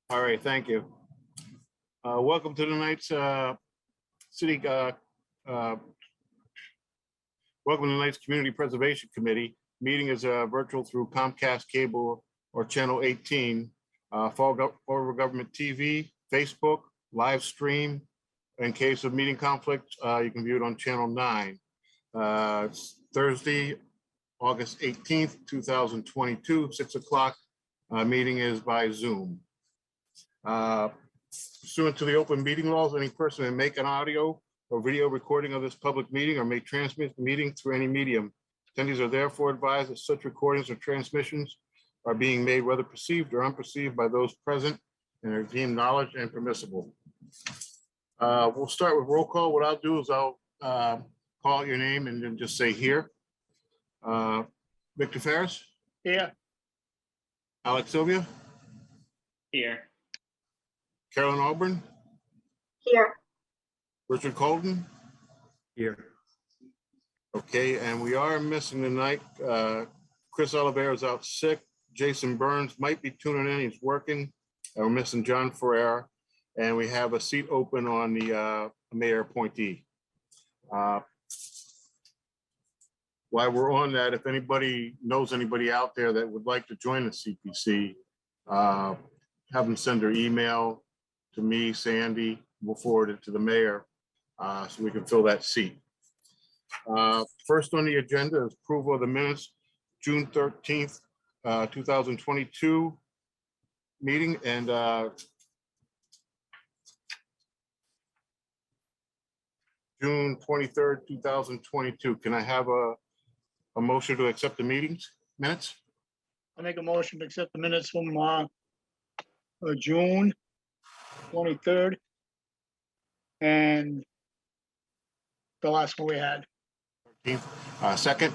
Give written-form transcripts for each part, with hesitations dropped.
All right, thank you. Welcome to tonight's city. Welcome to tonight's Community Preservation Committee. Meeting is virtual through Comcast Cable or Channel 18, Fall Over Government TV, Facebook, live stream. In case of meeting conflict, you can view it on Channel 9. It's Thursday, August 18th, 2022, 6 o'clock. Meeting is by Zoom. Pursuant to the open meeting laws, any person may make an audio or video recording of this public meeting or may transmit the meeting through any medium. Attendees are therefore advised that such recordings or transmissions are being made whether perceived or unperceived by those present and are deemed knowledge and permissible. We'll start with roll call. What I'll do is I'll call your name and then just say here. Victor Ferris? Here. Alex Sylvia? Here. Carolyn Auburn? Here. Richard Colton? Here. Okay, and we are missing tonight. Chris Oliveira is out sick. Jason Burns might be tuning in. He's working. We're missing John Ferrer, and we have a seat open on the mayor appointee. While we're on that, if anybody knows anybody out there that would like to join the CPC, have them send their email to me, Sandy. We'll forward it to the mayor so we can fill that seat. First on the agenda is approval of the minutes, June 13th, 2022 meeting, and June 23rd, 2022. Can I have a motion to accept the meetings minutes? I make a motion to accept the minutes from June 23rd and the last one we had. 13th. Second.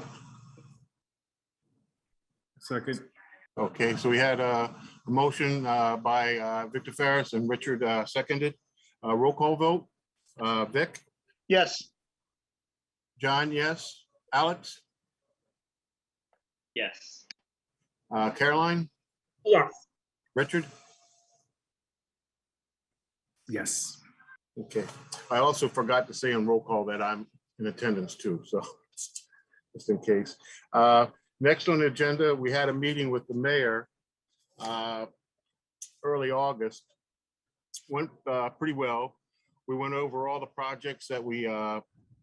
Second. Okay, so we had a motion by Victor Ferris and Richard seconded. Roll call vote. Vic? Yes. John, yes. Alex? Yes. Caroline? Yes. Richard? Yes. Okay. I also forgot to say on roll call that I'm in attendance too, so just in case. Next on the agenda, we had a meeting with the mayor early August. Went pretty well. We went over all the projects that we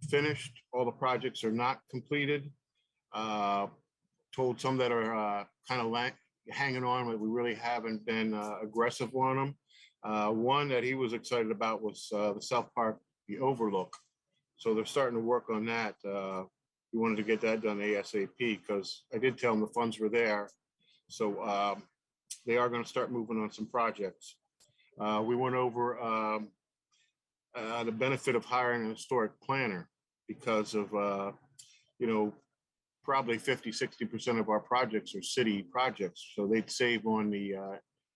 finished. All the projects are not completed. Told some that are kind of hanging on, but we really haven't been aggressive on them. One that he was excited about was the South Park, the Overlook. So they're starting to work on that. We wanted to get that done ASAP because I did tell them the funds were there. So they are going to start moving on some projects. We went over the benefit of hiring a historic planner because of, probably 50–60% of our projects are city projects. So they'd save on the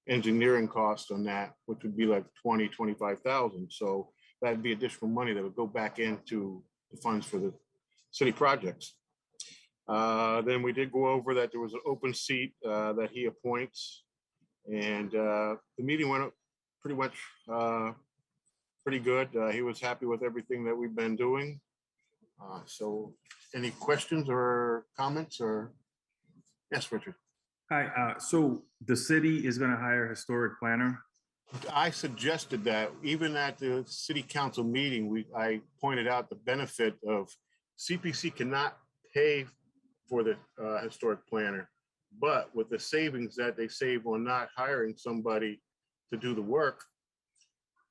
engineering cost on that, which would be like $20,000–$25,000. So that'd be additional money that would go back into the funds for the city projects. Then we did go over that there was an open seat that he appoints, and the meeting went up pretty much pretty good. He was happy with everything that we've been doing. So any questions or comments or? Yes, Richard. Hi, so the city is gonna hire a historic planner? I suggested that even at the city council meeting, I pointed out the benefit of CPC cannot pay for the historic planner, but with the savings that they save on not hiring somebody to do the work,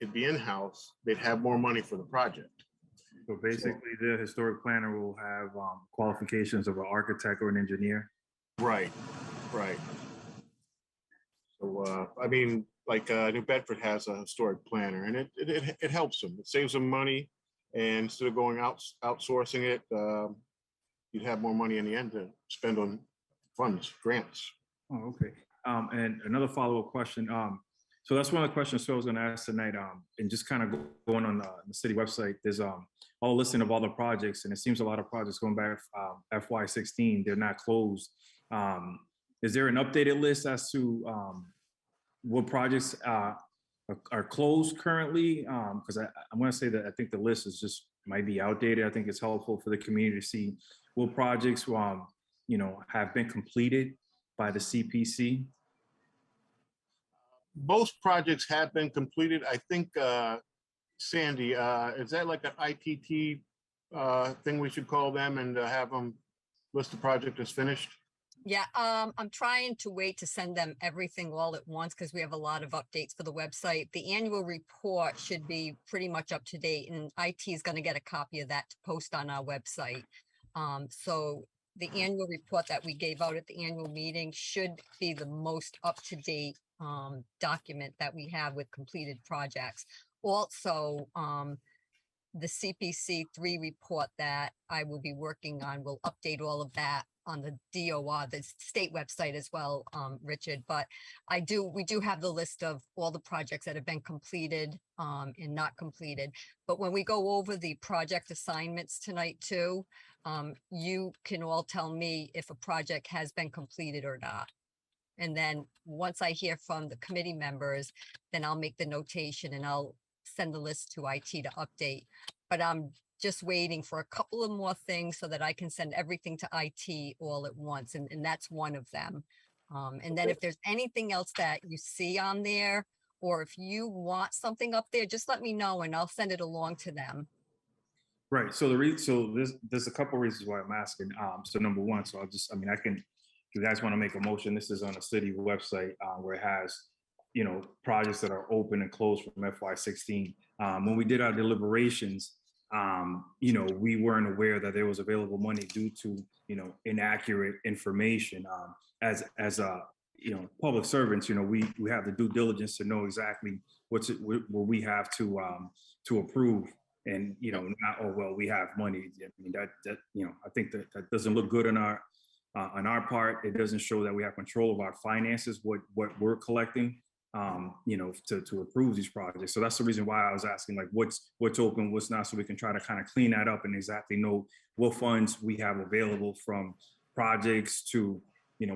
it'd be in-house, they'd have more money for the project. So basically the historic planner will have qualifications of an architect or an engineer? Right. So, I mean, like New Bedford has a historic planner, and it helps them. It saves them money, and instead of going outsourcing it, you'd have more money in the end to spend on funds, grants. Oh, okay. And another follow-up question. So that's one of the questions I was going to ask tonight. And just kind of going on the city website, there's all listing of all the projects, and it seems a lot of projects going back FY16, they're not closed. Is there an updated list as to what projects are closed currently? Because I'm going to say that I think the list is just might be outdated. I think it's helpful for the community to see what projects have been completed by the CPC. Most projects have been completed. I think, Sandy, is that like an ITT thing we should call them and have them list the project as finished? Yeah, I'm trying to wait to send them everything all at once because we have a lot of updates for the website. The annual report should be pretty much up to date, and IT is going to get a copy of that to post on our website. So the annual report that we gave out at the annual meeting should be the most up-to-date document that we have with completed projects. Also, the CPC 3 report that I will be working on will update all of that on the DOR, the state website as well, Richard. But we do have the list of all the projects that have been completed and not completed. But when we go over the project assignments tonight too, you can all tell me if a project has been completed or not. And then once I hear from the committee members, then I'll make the notation and I'll send the list to IT to update. But I'm just waiting for a couple of more things so that I can send everything to IT all at once. And that's one of them. And then if there's anything else that you see on there, or if you want something up there, just let me know and I'll send it along to them. Right. So there's a couple reasons why I'm asking. So number one, so I can, if you guys want to make a motion, this is on the city website where it has, projects that are open and closed from FY16. When we did our deliberations, we weren't aware that there was available money due to, inaccurate information. As public servants, we have the due diligence to know exactly what we have to approve. And not, oh well, we have money. I mean that I think that doesn't look good on our part. It doesn't show that we have control of our finances, what we're collecting, to approve these projects. So that's the reason why I was asking, like, what's open, what's not, so we can try to kind of clean that up and exactly know what funds we have available, from projects to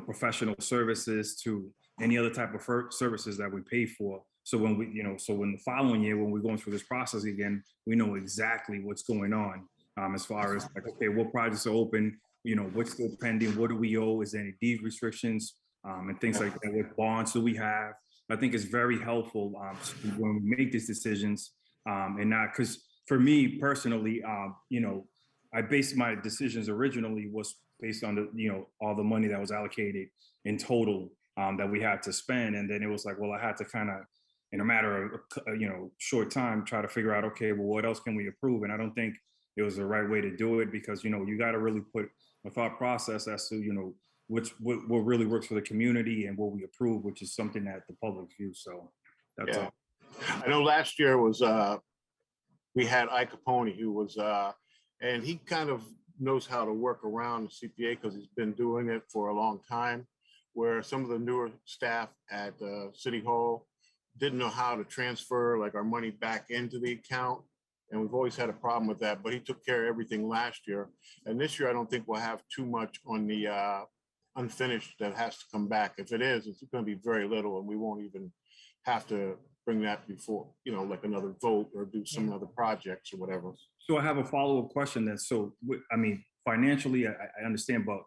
professional services to any other type of services that we pay for. So when when the following year, when we're going through this process again, we know exactly what's going on, as far as like, okay, what projects are open, what's still pending, what do we owe, is there any deed restrictions, and things like that, what bonds do we have. I think it's very helpful when we make these decisions, and not, because for me personally, I based my decisions originally was based on the, all the money that was allocated in total that we had to spend. And then it was like, well, I had to kind of, in a matter of, short time, try to figure out, okay, well, what else can we approve? And I don't think it was the right way to do it, because, you got to really put a thought process as to, what really works for the community and what we approve, which is something that the public views. So that's all. I know last year was, we had Ike Capone, who was, and he kind of knows how to work around the CPA because he's been doing it for a long time, where some of the newer staff at City Hall didn't know how to transfer like our money back into the account. And we've always had a problem with that, but he took care of everything last year. And this year, I don't think we'll have too much on the unfinished that has to come back. If it is, it's going to be very little, and we won't even have to bring that before, like another vote or do some other projects or whatever. So I have a follow-up question then. So, I mean, financially, I understand, but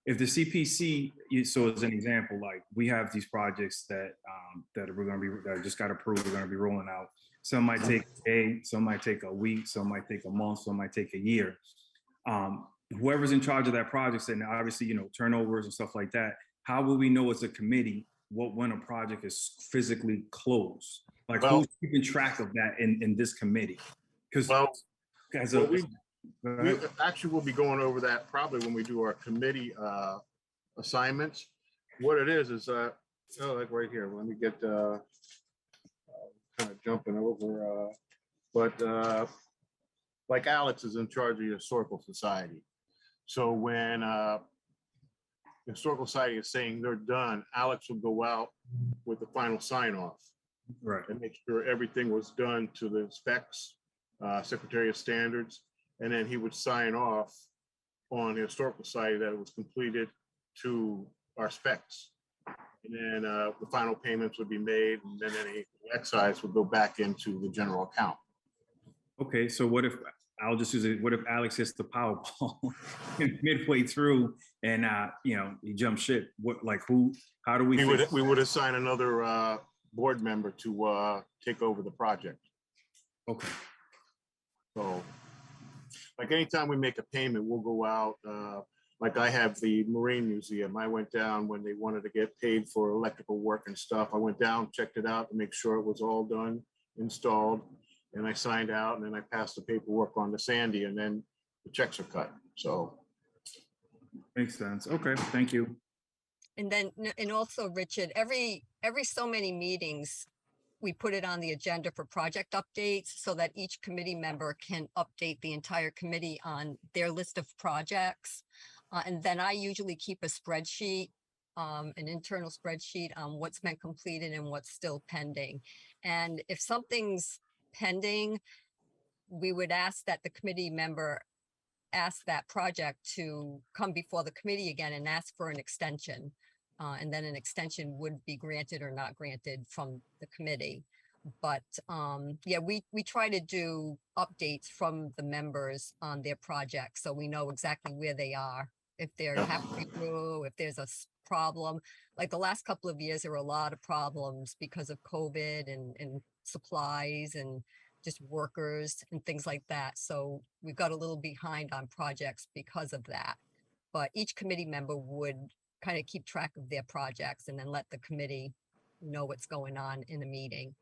if the CPC, so as an example, like we have these projects that we're going to be, that just got approved, we're going to be rolling out. Some might take a day, some might take a week, some might take a month, some might take a year. Whoever's in charge of that project, and obviously, turnovers and stuff like that, how will we know as a committee when a project is physically closed? Like, who's keeping track of that in this committee? Because we actually will be going over that probably when we do our committee assignments. What it is like right here. Let me get kind of jumping over, but like Alex is in charge of the Historical Society. So when the Historical Society is saying they're done, Alex will go out with the final sign off, right, and make sure everything was done to the specs, Secretary of Standards, and then he would sign off on the Historical Society that it was completed to our specs. And then the final payments would be made, and then any excise would go back into the general account. Okay, so what if, I'll just use it, what if Alex hits the Powerball midway through and, he jumps ship? What, like who, how do we? We would assign another board member to take over the project. Okay, So, like anytime we make a payment, we'll go out. Like I have the Marine Museum. I went down when they wanted to get paid for electrical work and stuff. I went down, checked it out to make sure it was all done, installed, and I signed out, and then I passed the paperwork on to Sandy, and then the checks are cut. So, makes sense. Okay, thank you. And then, and also, Richard, every so many meetings, we put it on the agenda for project updates so that each committee member can update the entire committee on their list of projects. And then I usually keep a spreadsheet, an internal spreadsheet on what's been completed and what's still pending. And if something's pending, we would ask that the committee member ask that project to come before the committee again and ask for an extension. And then an extension would be granted or not granted from the committee. But yeah, we try to do updates from the members on their projects, so we know exactly where they are, if they're halfway through, if there's a problem. Like the last couple of years, there were a lot of problems because of COVID and supplies and just workers and things like that. So we've got a little behind on projects because of that. But each committee member would kind of keep track of their projects and then let the committee know what's going on in a meeting.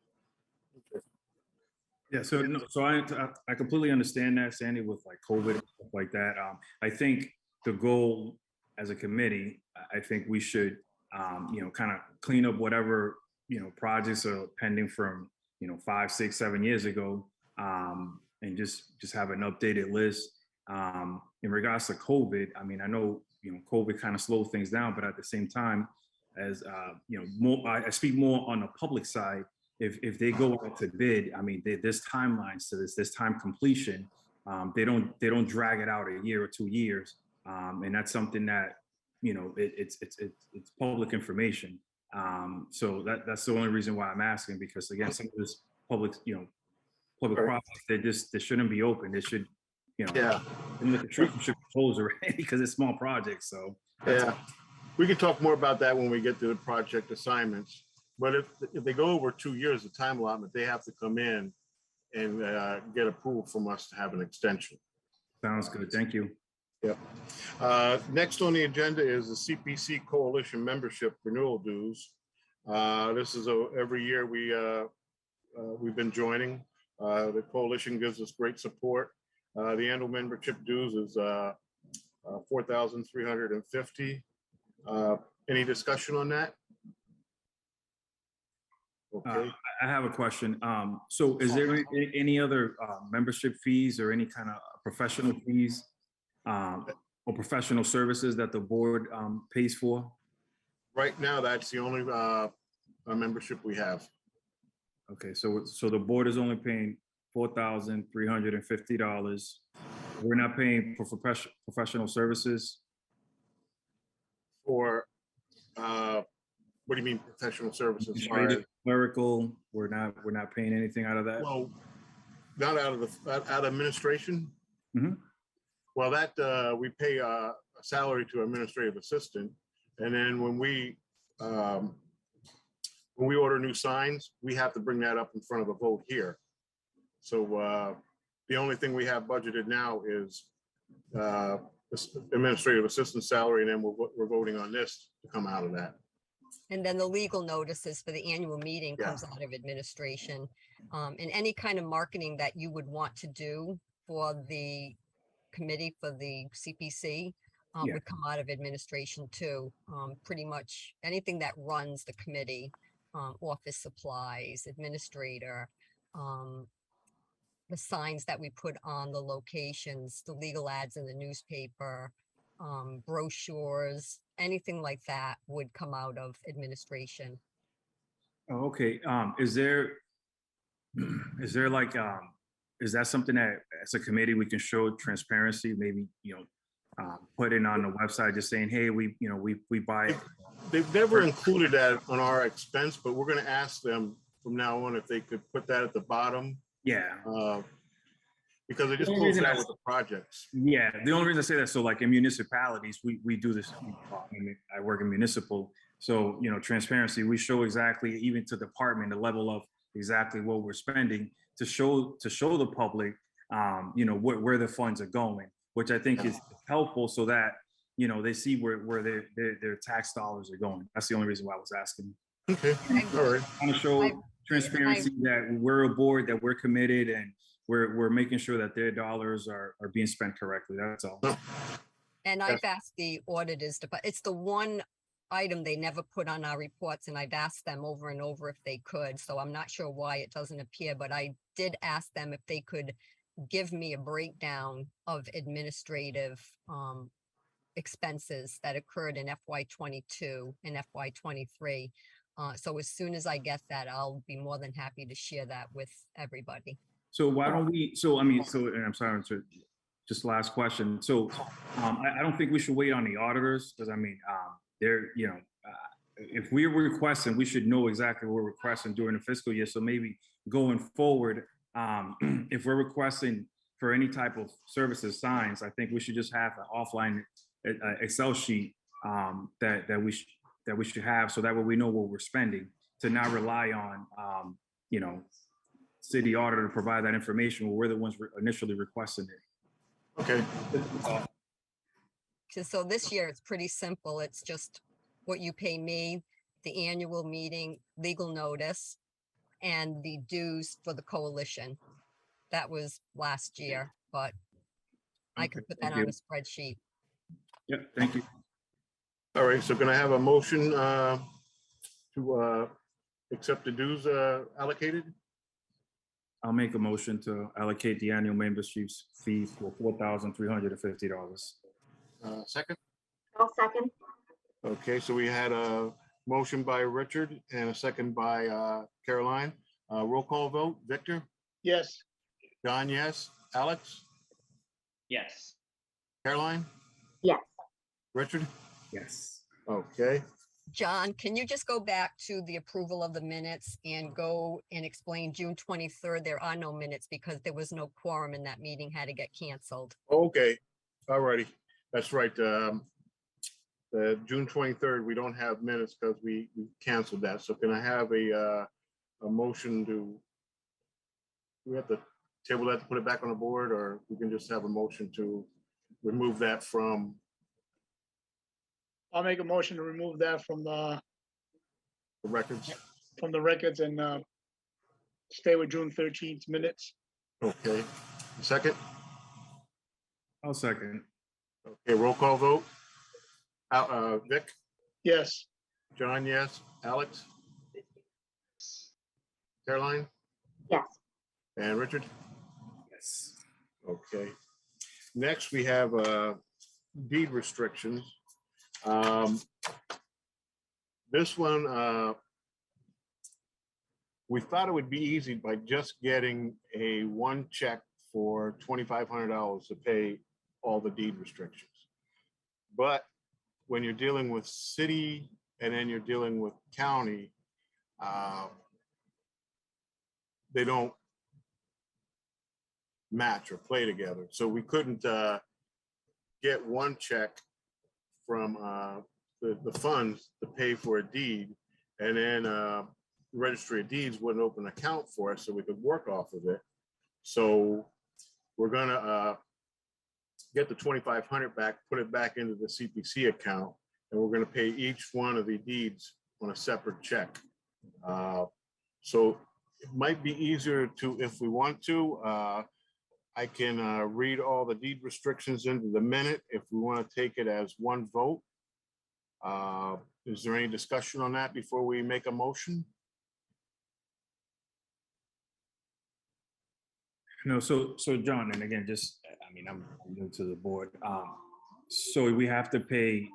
Yeah, so no, so I completely understand that, Sandy, with like COVID and stuff like that. I think the goal as a committee, I think we should, kind of clean up whatever, projects are pending from, 5, 6, 7 years ago, and just have an updated list. In regards to COVID, I mean, I know, COVID kind of slowed things down, but at the same time, as more, I speak more on the public side. If they go out to bid, I mean, there's timelines to this. There's time completion. They don't drag it out a year or 2 years, and that's something that it's public information. So that's the only reason why I'm asking, because again, some of this public projects, they shouldn't be open. They should, yeah, and the tree should be closed already because it's small projects. So yeah, we can talk more about that when we get to the project assignments. But if they go over 2 years, the time allotment, they have to come in and get approval from us to have an extension. sounds good. Thank you. Yep. Next on the agenda is the CPC Coalition membership renewal dues. This is every year we've been joining. The coalition gives us great support. The annual membership dues is $4,350. Any discussion on that? Okay. I have a question. So is there any other membership fees or any kind of professional fees or professional services that the board pays for? Right now, that's the only membership we have. Okay, so the board is only paying $4,350. We're not paying for professional services? For what do you mean professional services? Administrative, clerical, we're not paying anything out of that? Well, not out of administration. Mhm. Well, that we pay a salary to administrative assistant, and then when we order new signs, we have to bring that up in front of a vote here. So the only thing we have budgeted now is administrative assistant salary, and then we're voting on this to come out of that. And then the legal notices for the annual meeting comes out of administration. And any kind of marketing that you would want to do for the committee, for the CPC, would come out of administration too. Pretty much anything that runs the committee, office supplies, administrator, the signs that we put on the locations, the legal ads in the newspaper, brochures, anything like that would come out of administration. Oh, okay. Is there like, is that something that as a committee we can show transparency? Maybe, put it on the website, just saying, hey, we buy they've never included that on our expense, but we're gonna ask them from now on if they could put that at the bottom, Yeah. because they just The only close reason it out I- with the projects. Yeah, the only reason I say that, so like in municipalities, we do this. I work in municipal, so transparency. We show exactly, even to department, the level of exactly what we're spending to show the public, where the funds are going, which I think is helpful, so that they see where their tax dollars are going. That's the only reason why I was asking. Okay, all right. I want to show transparency that we're a board, that we're committed, and we're making sure that their dollars are being spent correctly. That's all. And I've asked the auditors to, but it's the one item they never put on our reports, and I've asked them over and over if they could. So I'm not sure why it doesn't appear, but I did ask them if they could give me a breakdown of administrative expenses that occurred in FY22 and FY23. So as soon as I get that, I'll be more than happy to share that with everybody. So why don't we, and I'm sorry, just last question. So I don't think we should wait on the auditors, because they're, if we're requesting, we should know exactly what we're requesting during the fiscal year. So maybe going forward, if we're requesting for any type of services, signs, I think we should just have an offline Excel sheet that we should have, so that way we know what we're spending, to not rely on, city auditor to provide that information when we're the ones initially requesting it. Okay, So this year, it's pretty simple. It's just what you pay me, the annual meeting, legal notice, and the dues for the coalition. That was last year, but I could put that thank on a spreadsheet. Yeah, thank you. all right, so can I have a motion to accept the dues allocated? I'll make a motion to allocate the annual membership fee for $4,350. Second? I'll second. Okay, so we had a motion by Richard and a second by Caroline. Roll call vote, Victor, Yes, John, yes, Alex, Yes. Caroline, Yes, Richard? Yes. Okay, John, can you just go back to the approval of the minutes and go and explain June 23rd? There are no minutes because there was no quorum and that meeting had to get canceled. okay, all righty, that's right. The June 23rd, we don't have minutes because we canceled that. So can I have a motion to, we have to table that to put it back on the board, or we can just have a motion to remove that from, I'll make a motion to remove that from the records? the records and stay with June 13th minutes. Okay, second? I'll second. Okay, roll call vote. Vic, Yes, John, yes, Alex, Caroline, yes, and Richard? Yes. Okay. Next, we have deed restrictions. This one, we thought it would be easy by just getting a one check for $2,500 to pay all the deed restrictions. But when you're dealing with city and then you're dealing with county, they don't match or play together. So we couldn't get one check from the funds to pay for a deed, and then the registry of deeds wouldn't open an account for us so we could work off of it. So we're gonna get the 2,500 back, put it back into the CPC account, and we're gonna pay each one of the deeds on a separate check. So it might be easier to, if we want to, I can read all the deed restrictions into the minute if we want to take it as one vote. Is there any discussion on that before we make a motion? No, so John, and again, just, I'm new to the board. So we have to pay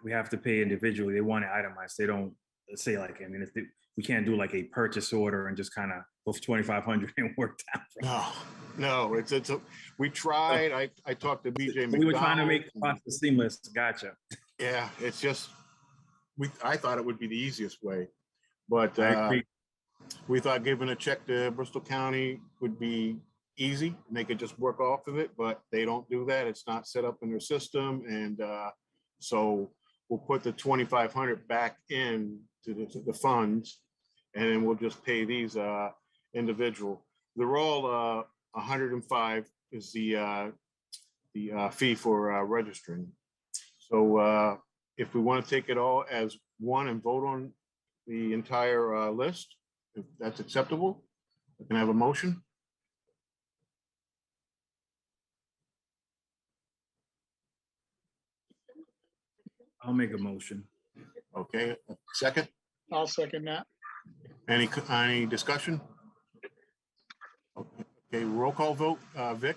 individually. They want it itemized. They don't say like, we can't do like a purchase order and just kind of go for 2,500 and work down. No, we tried. I talked to BJ McDonald. We were trying to make the process seamless. Gotcha. Yeah, it's just, I thought it would be the easiest way, but I agree. we thought giving a check to Bristol County would be easy, and they could just work off of it, but they don't do that. It's not set up in their system, and so we'll put the 2,500 back in to the funds, and then we'll just pay these individual. They're all 105 is the fee for registering. So if we want to take it all as one and vote on the entire list, if that's acceptable, I can have a motion. I'll make a motion. Okay, second. I'll second that. Any discussion? Okay, roll call vote. Vic,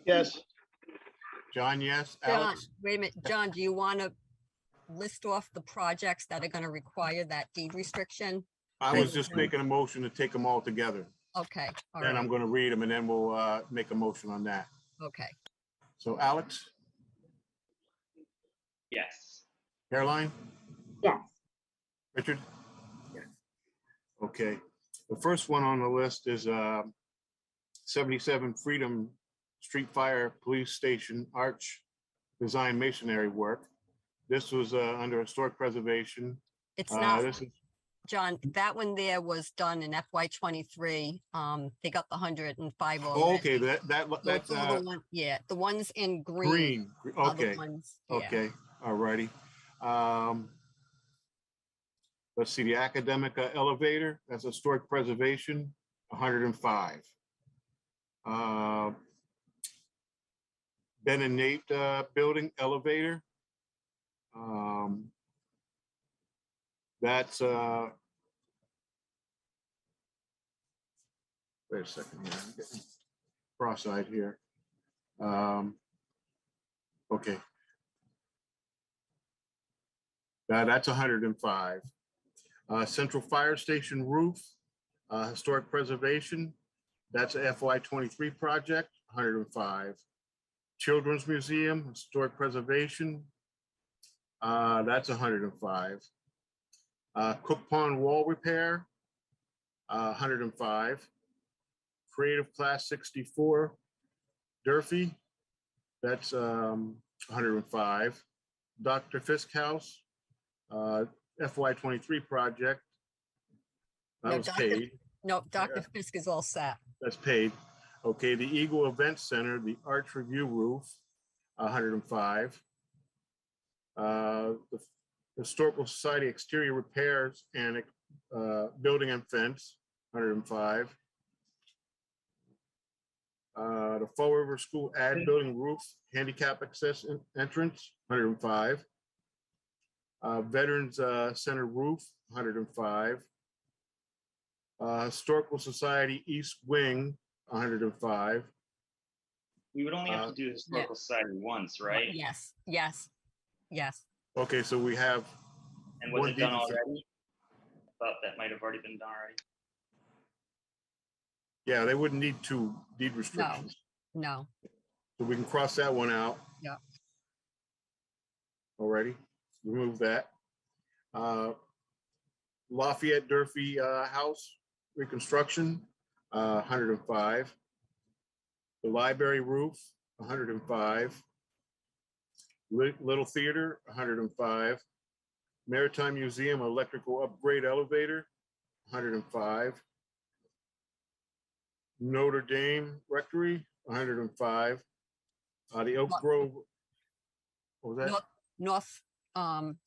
Yes, John, yes. John, Alex, wait a minute, John, do you want to list off the projects that are going to require that deed restriction? I was just making a motion to take them all together. Okay, all And I'm right, going to read them, and then we'll make a motion on that. okay. So Alex, Yes. Caroline, yes, Richard? Okay, the first one on the list is 77 Freedom Street Fire Police Station Arch Design Masonry work. This was under historic preservation. It's not, This is John, that one there was done in FY '23. They got the 105 oh, already. okay. So That's it's all the one, yeah, the ones in green. green. are the Okay, ones, yeah. okay, all righty. Let's see, the Academica elevator. That's historic preservation, 105. Ben and Nate building elevator. That's wait a second here. I'm getting cross-eyed here. Okay. That's 105. Central Fire Station roof, historic preservation. That's a FY '23 project, 105. Children's Museum, historic preservation. That's 105. Cook Pond wall repair, 105. Creative Class 64, Durfee, that's 105. Dr. Fisk House, FY '23 project. That No, was Dr. paid. No, Dr. Fisk is all set. That's paid. Okay, the Eagle Event Center, the Arch Review roof, 105. The Historical Society exterior repairs and building and fence, 105. The Fall River School ad building roof, handicap access entrance, 105. Veterans Center roof, 105. Historical Society East Wing, 105. We would only have to do historical society once, right? Yes, yes, yes. Okay, so we have, And was One it done deed restriction. already? I thought that might have already been done already. yeah, they wouldn't need two deed restrictions. No, So we can cross that one out. Yeah. Alrighty, remove that. Lafayette Durfee House reconstruction, 105. The library roof, 105. Little Theater, 105. Maritime Museum electrical upgrade elevator, 105. Notre Dame Rectory, 105. The Oak What? Grove, what was that?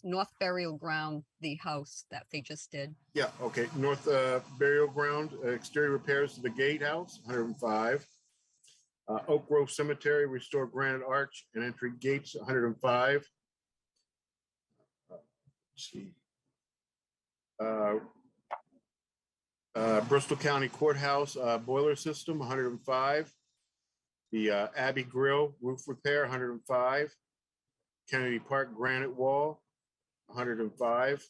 North Burial Ground, the house that they just did. Yeah, okay, North Burial Ground, exterior repairs to the gatehouse, 105. Oak Grove Cemetery, restore granite arch and entry gates, 105. Let's see. Bristol County Courthouse boiler system, 105. The Abbey Grill roof repair, 105. Kennedy Park granite wall, 105.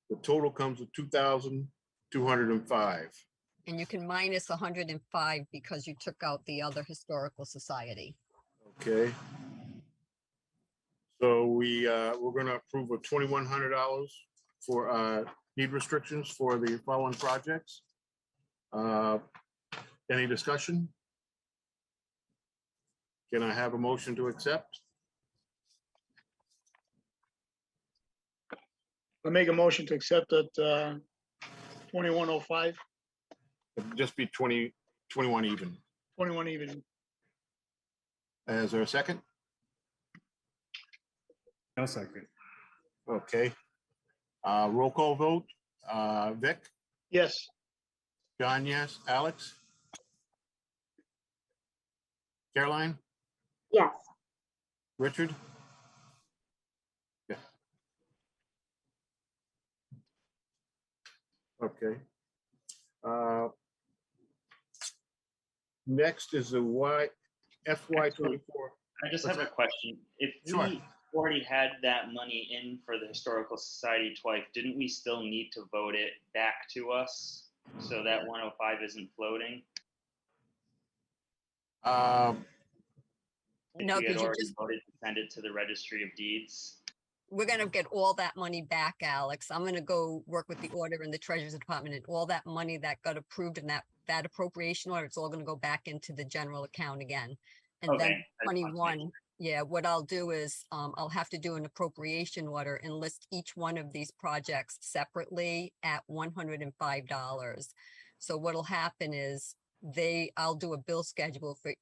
The total comes with 2,205. And you can minus 105 because you took out the other historical society. Okay. So we're gonna approve of $2,100 for deed restrictions for the following projects. Any discussion? Can I have a motion to accept? I make a motion to accept at 2105, It'd just be 21 even. 21 even. Is there a second? I'll second. Okay. Roll call vote. Vic, Yes, John, yes. Alex? Caroline? yes, Richard? Yeah. Okay. Next is the FY24. I just have a question. If Sure. we already had that money in for the Historical Society twice, didn't we still need to vote it back to us so that 105 isn't floating? If No, we had because you already just, voted to send it to the Registry of Deeds? we're gonna get all that money back, Alex. I'm gonna go work with the auditor and the treasurer's department, and all that money that got approved in that appropriation order, it's all gonna go back into the general account again. And Okay, then I just wanted to make 21, yeah, what I'll do is, I'll have to do an appropriation order and list each one of these projects separately at $105. So what'll happen is I'll do a bill schedule for,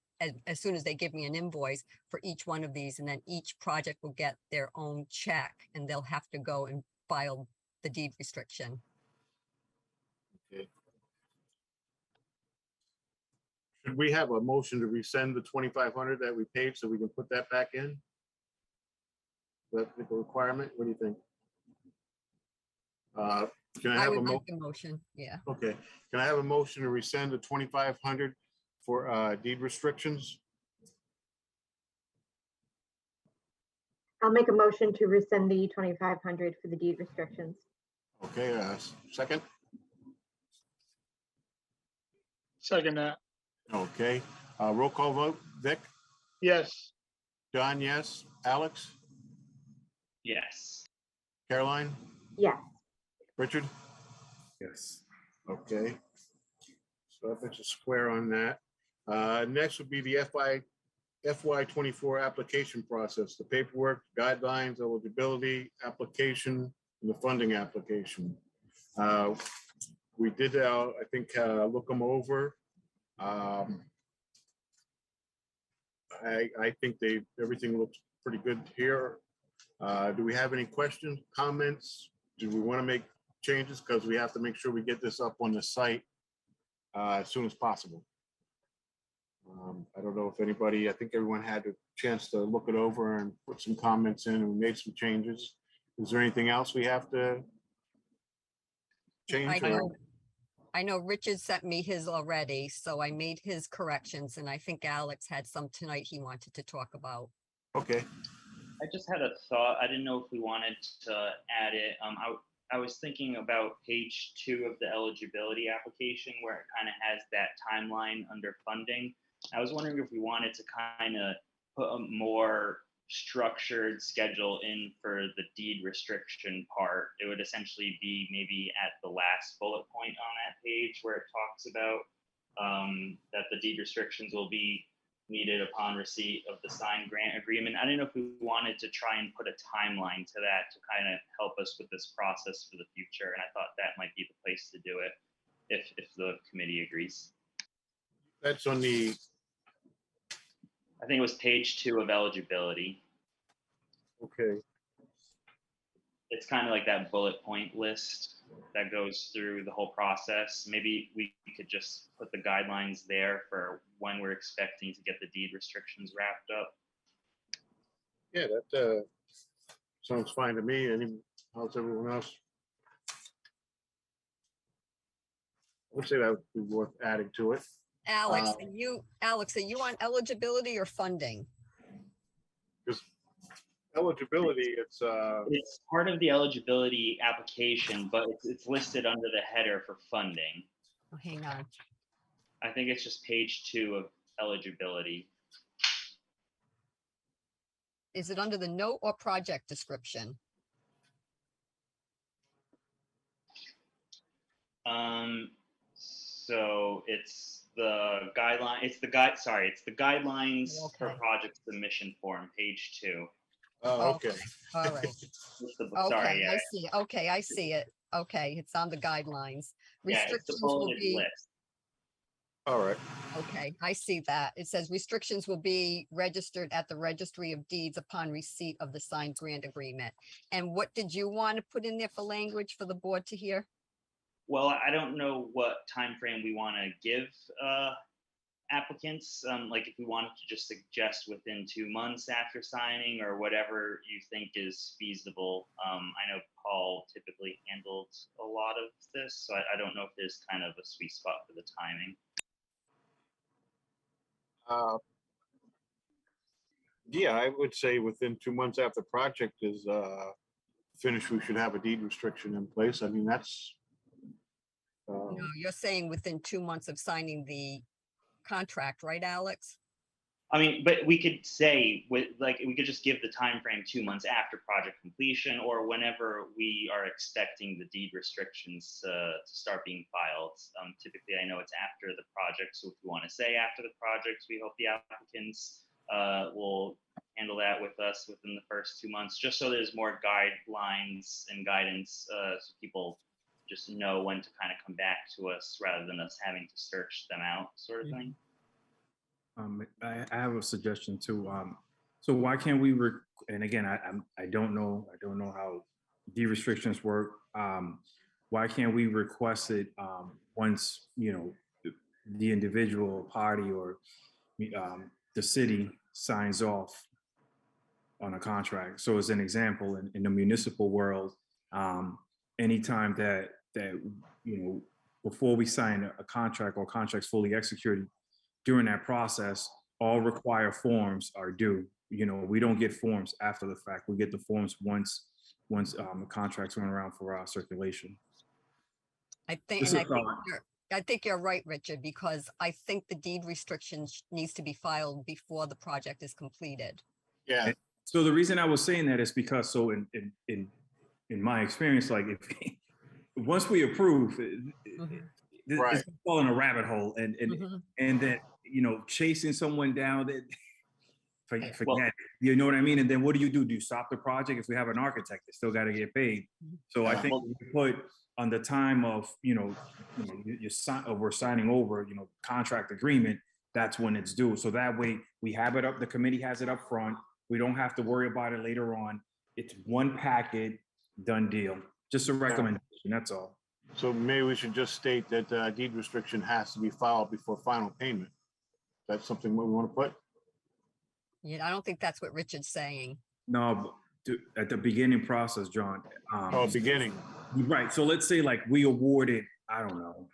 as soon as they give me an invoice for each one of these, and then each project will get their own check, and they'll have to go and file the deed restriction. Should we have a motion to rescind the 2,500 that we paid so we can put that back in? That's the requirement. What do you think? Can I I have a would mo? make the motion, yeah. Okay, can I have a motion to rescind the 2,500 for deed restrictions? I'll make a motion to rescind the 2,500 for the deed restrictions. Okay, second. second that. Okay, roll call vote. Vic, Yes, John, yes. Alex, Yes. Caroline, Yes, Richard. Yes. Okay. So that makes a square on that. Next would be the FY24 application process, the paperwork, guidelines, eligibility, application, and the funding application. We did, I think, look them over. I think everything looks pretty good here. Do we have any questions, comments? Do we want to make changes? Because we have to make sure we get this up on the site as soon as possible. I don't know if anybody, I think everyone had a chance to look it over and put some comments in, and we made some changes. Is there anything else we have to change? I know Richard sent me his already, so I made his corrections, and I think Alex had some tonight he wanted to talk about. Okay, I just had a thought. I didn't know if we wanted to add it. I was thinking about page 2 of the eligibility application where it kind of has that timeline under funding. I was wondering if we wanted to kind of put a more structured schedule in for the deed restriction part. It would essentially be maybe at the last bullet point on that page where it talks about that the deed restrictions will be needed upon receipt of the signed grant agreement. I don't know if we wanted to try and put a timeline to that to kind of help us with this process for the future. And I thought that might be the place to do it if the committee agrees. that's on the, I think it was page 2 of eligibility. okay, It's kind of like that bullet point list that goes through the whole process. Maybe we could just put the guidelines there for when we're expecting to get the deed restrictions wrapped up. yeah, that sounds fine to me. How's everyone else? I would say that would be worth adding to it. Alex, are you on eligibility or funding? Because eligibility, it's It's part of the eligibility application, but it's listed under the header for funding. Oh, hang on. I think it's just page 2 of eligibility. Is it under the note or project description? So it's the guideline, it's the guidelines for Okay. project submission form, page 2. Oh, okay. All right. Sorry, Okay, yeah, I see it. Okay, I see it. Okay, it's on the guidelines. yeah, it's the Restrictions will bulleted be, list. All right. okay, I see that. It says restrictions will be registered at the Registry of Deeds upon receipt of the signed grant agreement. And what did you want to put in there for language for the board to hear? Well, I don't know what time frame we want to give applicants. Like if we wanted to just suggest within 2 months after signing or whatever you think is feasible. I know Paul typically handled a lot of this, so I don't know if there's kind of a sweet spot for the timing. Yeah, I would say within 2 months after project is finished, we should have a deed restriction in place. I mean, that's. No, you're saying within 2 months of signing the contract, right, Alex? I mean, but we could say we could just give the time frame 2 months after project completion or whenever we are expecting the deed restrictions to start being filed. Typically, I know it's after the project, so if you want to say after the project, we hope the applicants will handle that with us within the first 2 months, just so there's more guidelines and guidance, so people just know when to kind of come back to us rather than us having to search them out, sort of thing. I have a suggestion too. So why can't we, and again, I don't know how deed restrictions work. Why can't we request it once, the individual party or the city signs off on a contract? So as an example, in the municipal world, anytime that before we sign a contract or contract's fully executed, during that process, all required forms are due. We don't get forms after the fact. We get the forms once the contracts run around for our circulation. I think you're right, Richard, because I think the deed restrictions needs to be filed before the project is completed. Yeah. So the reason I was saying that is because in my experience, like if once we approve, Right. it's falling a rabbit hole, and that chasing someone down, that forget it. You know what I mean? And then what do? Do you stop the project? If we have an architect, they still got to get paid. So I think we put on the time of we're signing over contract agreement. That's when it's due. So that way we have it up. The committee has it up front. We don't have to worry about it later on. It's one packet, done deal. Just a recommendation. That's all. So maybe we should just state that deed restriction has to be filed before final payment. That's something we want to put. Yeah, I don't think that's what Richard's saying. No, at the beginning process, John. Beginning. Right. So let's say like we awarded, I don't know,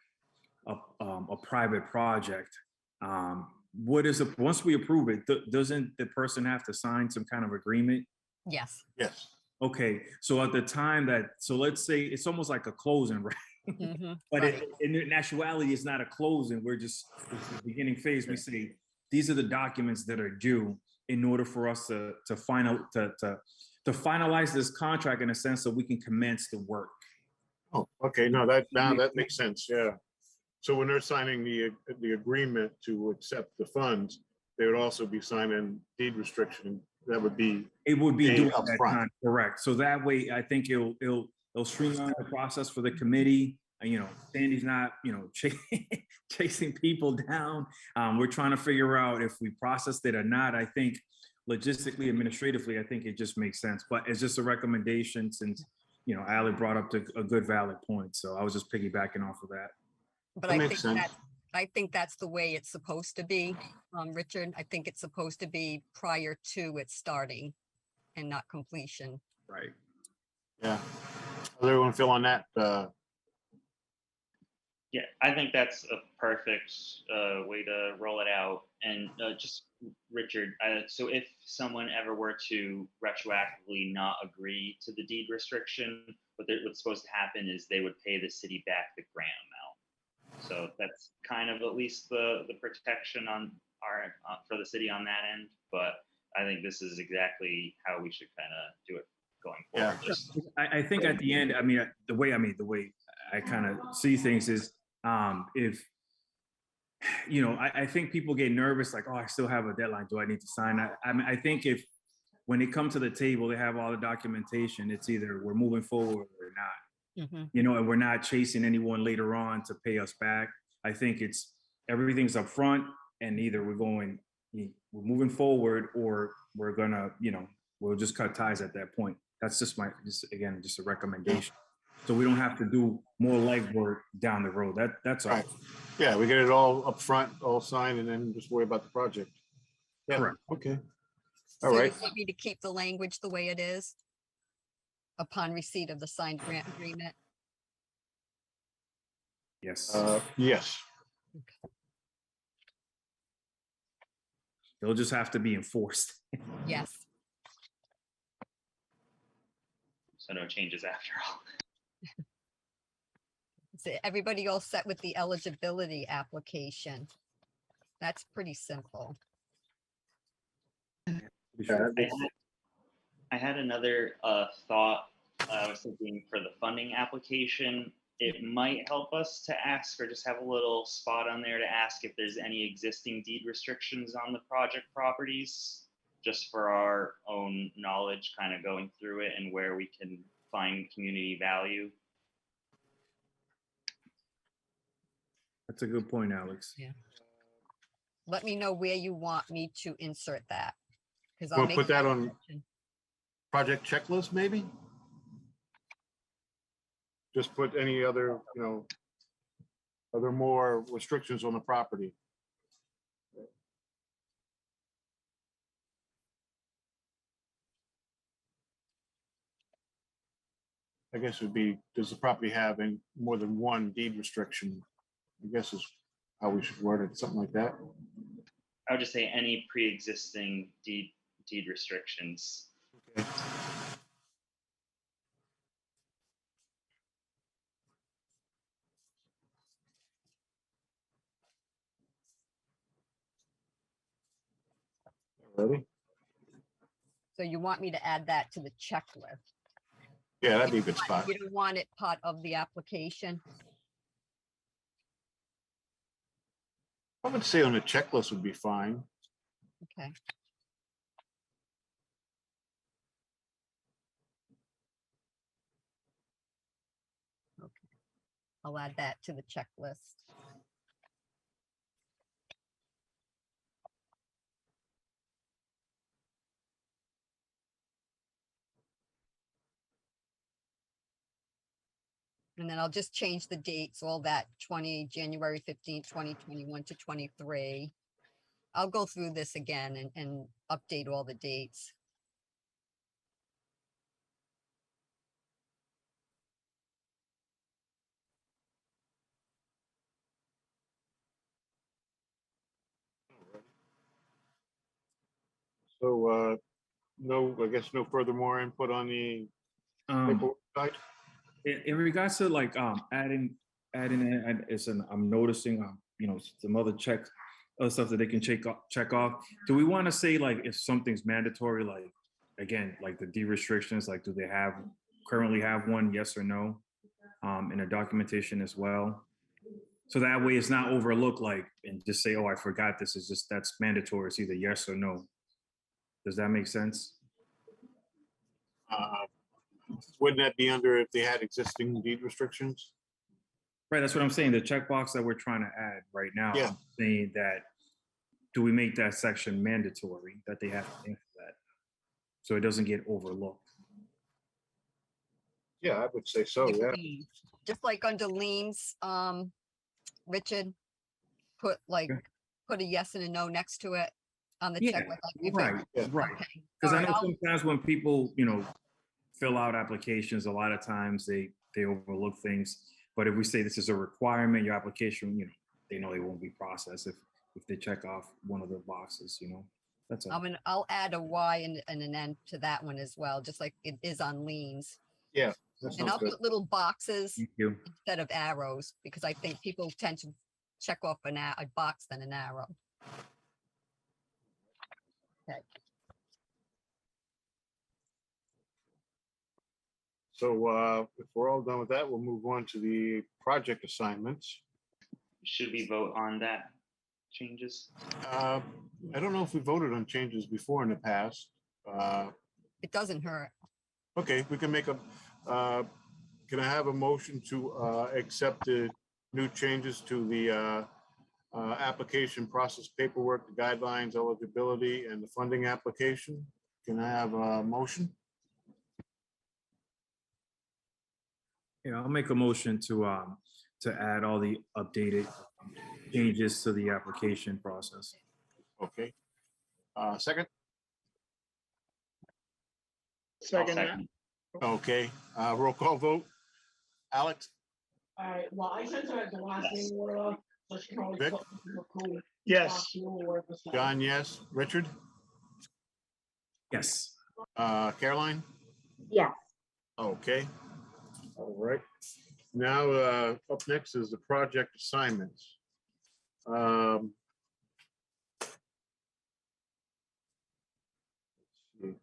a private project. Once we approve it, doesn't the person have to sign some kind of agreement? Yes. Yes. Okay. So at the time so let's say it's almost like a closing, right? But right. in actuality, it's not a closing. It's the beginning phase. We say these are the documents that are due in order for us to finalize this contract in a sense so we can commence the work. Oh, okay. No, that makes sense. Yeah. So when they're signing the agreement to accept the funds, they would also be signing deed restriction. That would be due up at that front. time, correct. So that way, I think it'll streamline the process for the committee. Sandy's not chasing people down. We're trying to figure out if we processed it or not. I think logistically, administratively, I think it just makes sense. But it's just a recommendation since Ally brought up a good valid point. So I was just piggybacking off of that. But I think that's the way it's supposed to be, Richard. I think it's supposed to be prior to it starting and not completion. Right. Yeah. How's everyone feel on that? Yeah, I think that's a perfect way to roll it out. And just Richard, so if someone ever were to retroactively not agree to the deed restriction, what's supposed to happen is they would pay the city back the grant amount. So that's kind of at least the protection on for the city on that end. But I think this is exactly how we should kind of do it going Yeah. forward. Just I think at the end, the way I kind of see things is, if, I think people get nervous, like, oh, I still have a deadline. Do I need to sign that? I think if, when they come to the table, they have all the documentation, it's either we're moving forward or not, Mhm. and we're not chasing anyone later on to pay us back. I think everything's up front, and either we're moving forward, or we're gonna, we'll just cut ties at that point. That's just a recommendation. So we don't have to do more legwork down the road. That's all. Right. Yeah, we get it all up front, all signed, and then just worry about the project. Yeah, Correct. okay. So All you right. want me to keep the language the way it is? Upon receipt of the signed grant agreement? Yes. Yes. It'll just have to be enforced. Yes. so no changes after all. Is everybody all set with the eligibility application? That's pretty simple. Yeah, I had another thought. I was thinking for the funding application, it might help us to ask, or just have a little spot on there to ask if there's any existing deed restrictions on the project properties, just for our own knowledge, kind of going through it and where we can find community value. That's a good point, Alex. Let me know where you want me to insert that. Because I'll Wanna make put that a on- correction. project checklist, maybe? Just put any other, other more restrictions on the property. I guess it would be, does the property have any more than one deed restriction? I guess is how we should word it, something like that. I would just say any pre-existing deed restrictions. Okay. Ready? So you want me to add that to the checklist? Yeah, that'd be a good spot. You don't want it part of the application? I would say on the checklist would be fine. Okay. Okay. I'll add that to the checklist. And then I'll just change the dates, all that January 15th, 2021 to 23. I'll go through this again and update all the dates. So, no, I guess no further more input on the paperwork side? In regards to like adding in, I'm noticing some other other stuff that they can check off. Do we want to say like if something's mandatory, like again, like the deed restrictions, like do they currently have one, yes or no, in their documentation as well? So that way it's not overlooked, like, and just say, oh, I forgot this is just, that's mandatory. It's either yes or no. Does that make sense? Wouldn't that be under if they had existing deed restrictions? Right, that's what I'm saying. The checkbox that we're trying to add right now, Yeah. I'm saying that, do we make that section mandatory that they have to answer that? So it doesn't get overlooked. Yeah, I would say so, Like yeah. liens. Just like under liens, Richard, put a yes and a no next to it on the Yeah, checklist. like if it- right, Yeah. right. Okay. Because I All right, know I'll- sometimes when people, fill out applications, a lot of times they overlook things. But if we say this is a requirement, your application, they know they won't be processed if they check off one of the boxes, That's all. I'll add a Y and an N to that one as well, just like it is on liens. Yeah, that And sounds I'll good. put little boxes Thank you. instead of arrows, because I think people tend to check off a box than an arrow. Okay, So if we're all done with that, we'll move on to the project assignments. Should we vote on that changes? I don't know if we voted on changes before in the past. It doesn't hurt. Okay, we can make a, can I have a motion to accept the new changes to the application process paperwork, the guidelines, eligibility, and the funding application? Can I have a motion? Yeah, I'll make a motion to add all the updated changes to the application process. Okay. Second? I'll Second, second. Okay, roll call vote. Alex? All right, well, I sent her the last Yes. name order, so she can always Vic? put it in the code. yes. She will work with that. John, yes. Richard? Yes. Caroline? Yes. Okay. All right. Now, up next is the project assignments. Let's see.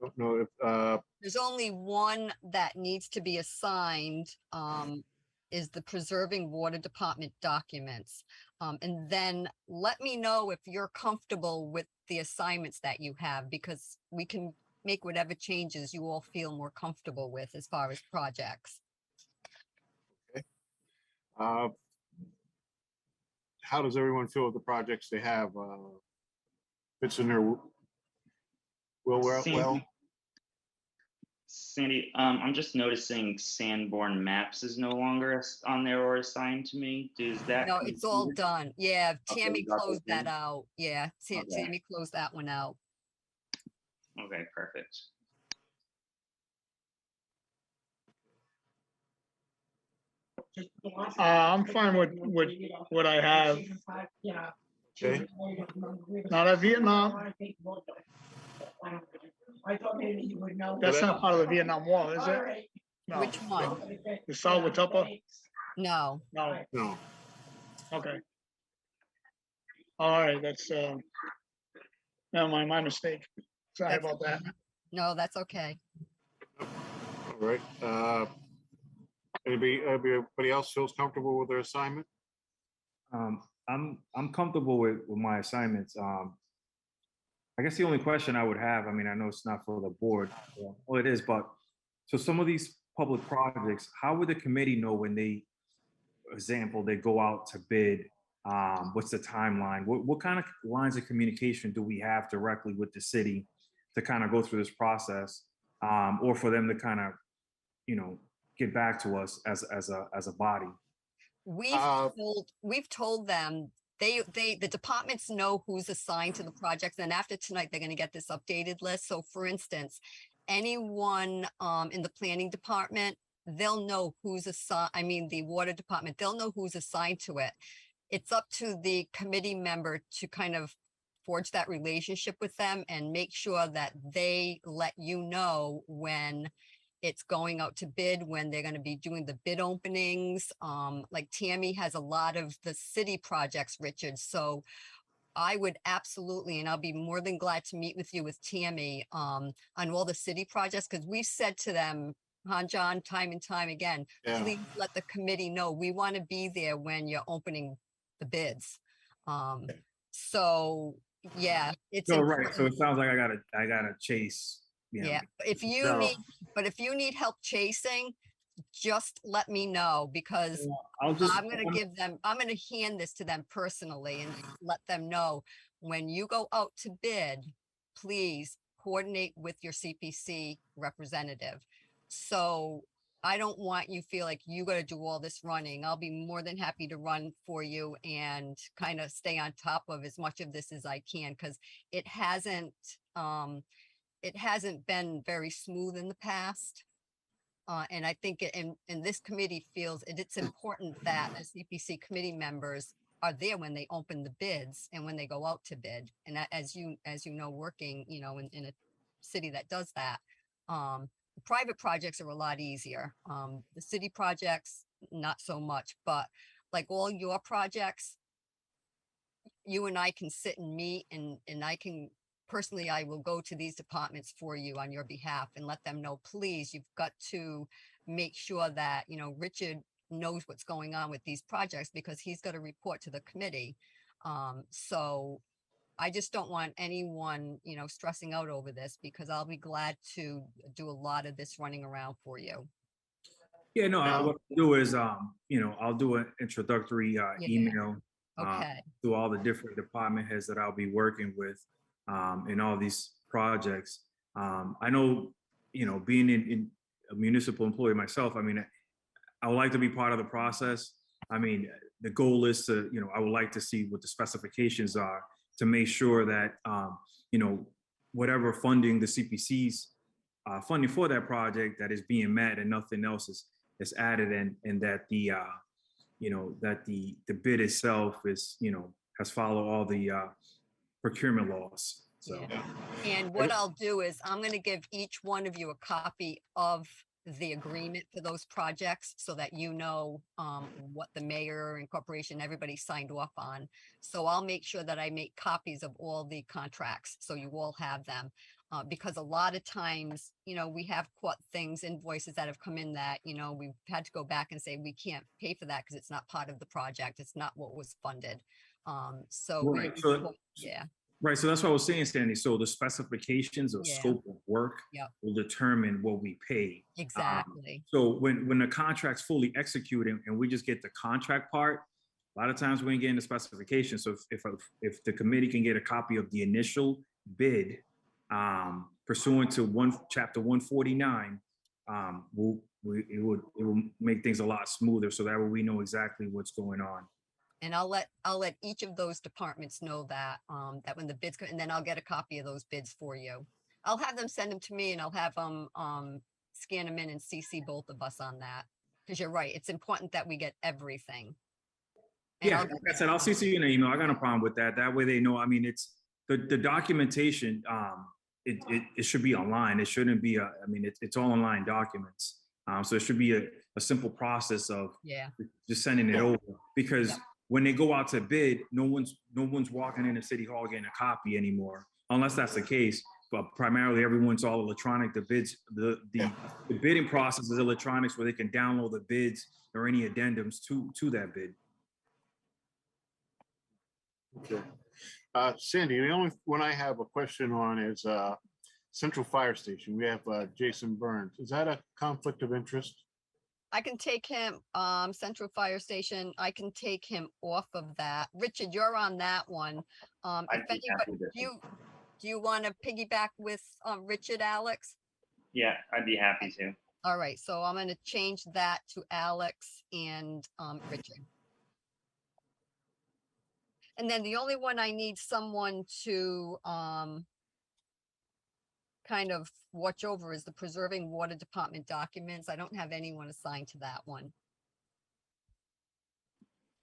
Don't know if, There's only one that needs to be assigned, is the preserving water department documents. And then let me know if you're comfortable with the assignments that you have, because we can make whatever changes you all feel more comfortable with as far as projects. how does everyone feel with the projects they have? Fits in their well. Sandy, I'm just noticing Sanborn Maps is no longer on there or assigned to me. Does that? No, it's all confuse- done. Yeah, Okay, Tammy you got those closed that in? out. Yeah, Okay. Tammy closed that one out. Okay, perfect. Just the last I'm fine with what I have. Yeah. Okay. Not a Vietnam. I thought maybe you would know. That's not part of the Vietnam War, is it? Alright. No. Which one? The Salvatoppa? No, No, No. okay. All right, that's, never mind, my mistake. Sorry That's about that. no, that's okay. All right. Anybody else feels comfortable with their assignment? I'm comfortable with my assignments. I guess the only question I would have, I mean, I know it's not for the board, well, it is, but so some of these public projects, how would the committee know when they, for example, they go out to bid? What's the timeline? What kind of lines of communication do we have directly with the city to kind of go through this process? Or for them to kind of, get back to us as a body? We've told them, the departments know who's assigned to the projects, and after tonight, they're gonna get this updated list. So for instance, anyone in the planning department, they'll know who's assigned, I mean, the water department, they'll know who's assigned to it. It's up to the committee member to kind of forge that relationship with them and make sure that they let you know when it's going out to bid, when they're going to be doing the bid openings. Like Tammy has a lot of the city projects, Richard. So I would absolutely, and I'll be more than glad to meet with you with Tammy on all the city projects, because we've said to them, John, time and time again, Yeah. please let the committee know. We want to be there when you're opening the bids. So yeah, it's So, right, so important. it sounds like I gotta chase, Yeah, if you No. need, but if you need help chasing, just let me know, because I'll just. I'm gonna hand this to them personally and let them know, when you go out to bid, please coordinate with your CPC representative. So I don't want you feel like you gotta do all this running. I'll be more than happy to run for you and kind of stay on top of as much of this as I can, because it hasn't been very smooth in the past. And I think and this committee feels it's important that the CPC committee members are there when they open the bids and when they go out to bid. And as you know, working, in a city that does that, the private projects are a lot easier. The city projects, not so much, but like all your projects, you and I can sit and meet and I can, personally, I will go to these departments for you on your behalf and let them know, please, you've got to make sure that, you know, Richard knows what's going on with these projects because he's got to report to the committee. So I just don't want anyone, you know, stressing out over this because I'll be glad to do a lot of this running around for you. Yeah, no, Now- what I'll do is, you know, I'll do an introductory Yeah. email Okay, to all the different department heads that I'll be working with in all these projects. I know, you know, being in a municipal employee myself, I mean, I would like to be part of the process. I mean, the goal is to, you know, I would like to see what the specifications are to make sure that, you know, whatever funding the CPC's funding for that project that is being met and nothing else is added and that the, you know, that the bid itself is, you know, has followed all the procurement laws. So, Yeah. And what I'll do is I'm going to give each one of you a copy of the agreement for those projects so that you know what the mayor and corporation, everybody signed off on. So I'll make sure that I make copies of all the contracts so you all have them. Because a lot of times, you know, we have caught things, invoices that have come in that, you know, we've had to go back and say, we can't pay for that because it's not part of the project. It's not what was funded. So, we- Right, so- yeah. right. So that's what I was saying, Sandy. So the specifications of Yeah. scope of work Yep. will determine what we pay. Exactly. So when the contract's fully executed and we just get the contract part, a lot of times we ain't getting the specifications. So if the committee can get a copy of the initial bid pursuant to chapter 149, it will make things a lot smoother. So that way we know exactly what's going on. And I'll let each of those departments know that, that when the bids come, and then I'll get a copy of those bids for you. I'll have them send them to me and I'll have them, scan them in and CC both of us on that. Cause you're right. It's important that we get everything. And Yeah, I'll- like I said, I'll CC you in an email. I got no problem with that. That way they know, I mean, it's the documentation, it should be online. It shouldn't be I mean, it's all online documents. So it should be a simple process of Yeah, just sending it over because Yep. when they go out to bid, no one's walking into City Hall getting a copy anymore, unless that's the case. But primarily everyone's all electronic. The bids, the bidding process is electronics where they can download the bids or any addendums to that bid. Okay. Sandy, the only one I have a question on is Central Fire Station. We have Jason Burns. Is that a conflict of interest? I can take him, Central Fire Station, I can take him off of that. Richard, you're on that one. I'd If be anybody, happy to. do you want to piggyback with Richard, Alex? Yeah, I'd be happy to. All right, so I'm going to change that to Alex and Richard. And then the only one I need someone to kind of watch over is the Preserving Water Department documents. I don't have anyone assigned to that one.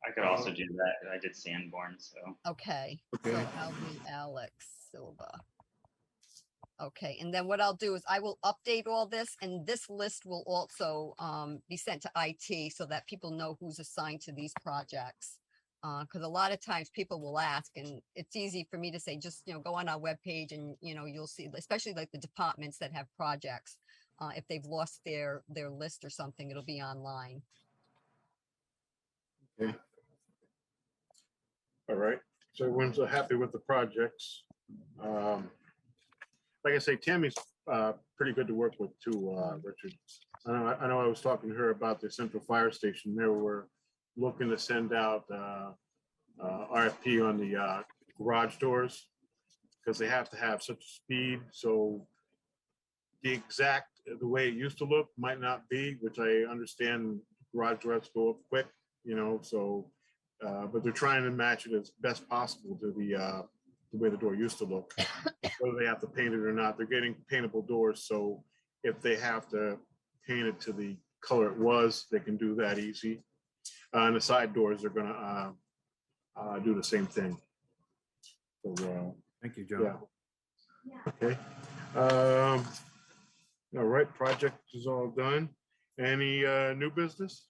I could also do that. I did Sanborn, so. Okay, so Okay. I'll be Alex Silva. Okay, and then what I'll do is I will update all this and this list will also be sent to IT so that people know who's assigned to these projects. Because a lot of times people will ask and it's easy for me to say, just, you know, go on our webpage and, you know, you'll see, especially like the departments that have projects. If they've lost their list or something, it'll be online. Okay. All right. So everyone's happy with the projects. Like I say, Tammy's pretty good to work with too, Richard. I know I was talking to her about the Central Fire Station. They were looking to send out RFP on the garage doors because they have to have such speed. So the way it used to look might not be, which I understand garage doors go up quick, you know, so, but they're trying to match it as best possible to the way the door used to look. Whether they have to paint it or not, they're getting paintable doors. So if they have to paint it to the color it was, they can do that easy. And the side doors are gonna do the same thing. So, Thank you, John. yeah. Okay. All right, project is all done. Any new business?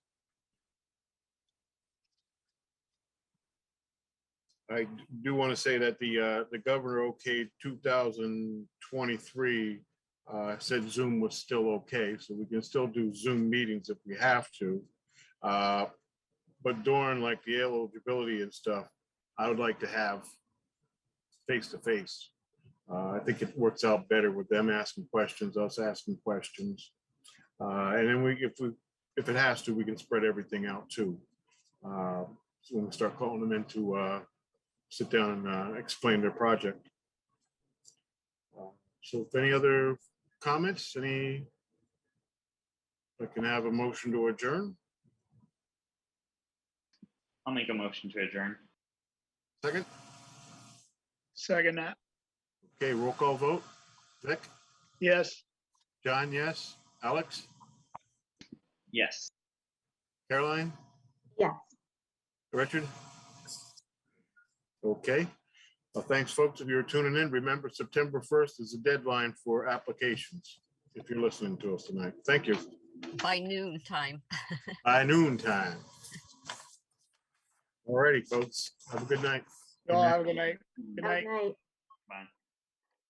I do want to say that the governor okayed 2023, said Zoom was still okay, so we can still do Zoom meetings if we have to. But during like the eligibility and stuff, I would like to have face-to-face. I think it works out better with them asking questions, us asking questions. And then if it has to, we can spread everything out too. So when we start calling them in to sit down and explain their project. So if any other comments, I can have a motion to adjourn. I'll make a motion to adjourn. Second. Second that. Okay, roll call vote. Vic, Yes. John, yes. Alex, Yes. Caroline, Yes. Richard. Okay. Well, thanks, folks, if you're tuning in. Remember, September 1st is the deadline for applications, if you're listening to us tonight. Thank you. By noon time. By noon time. All righty, folks. Have a good night. Y'all have a good night. Good Have a night. night. Bye.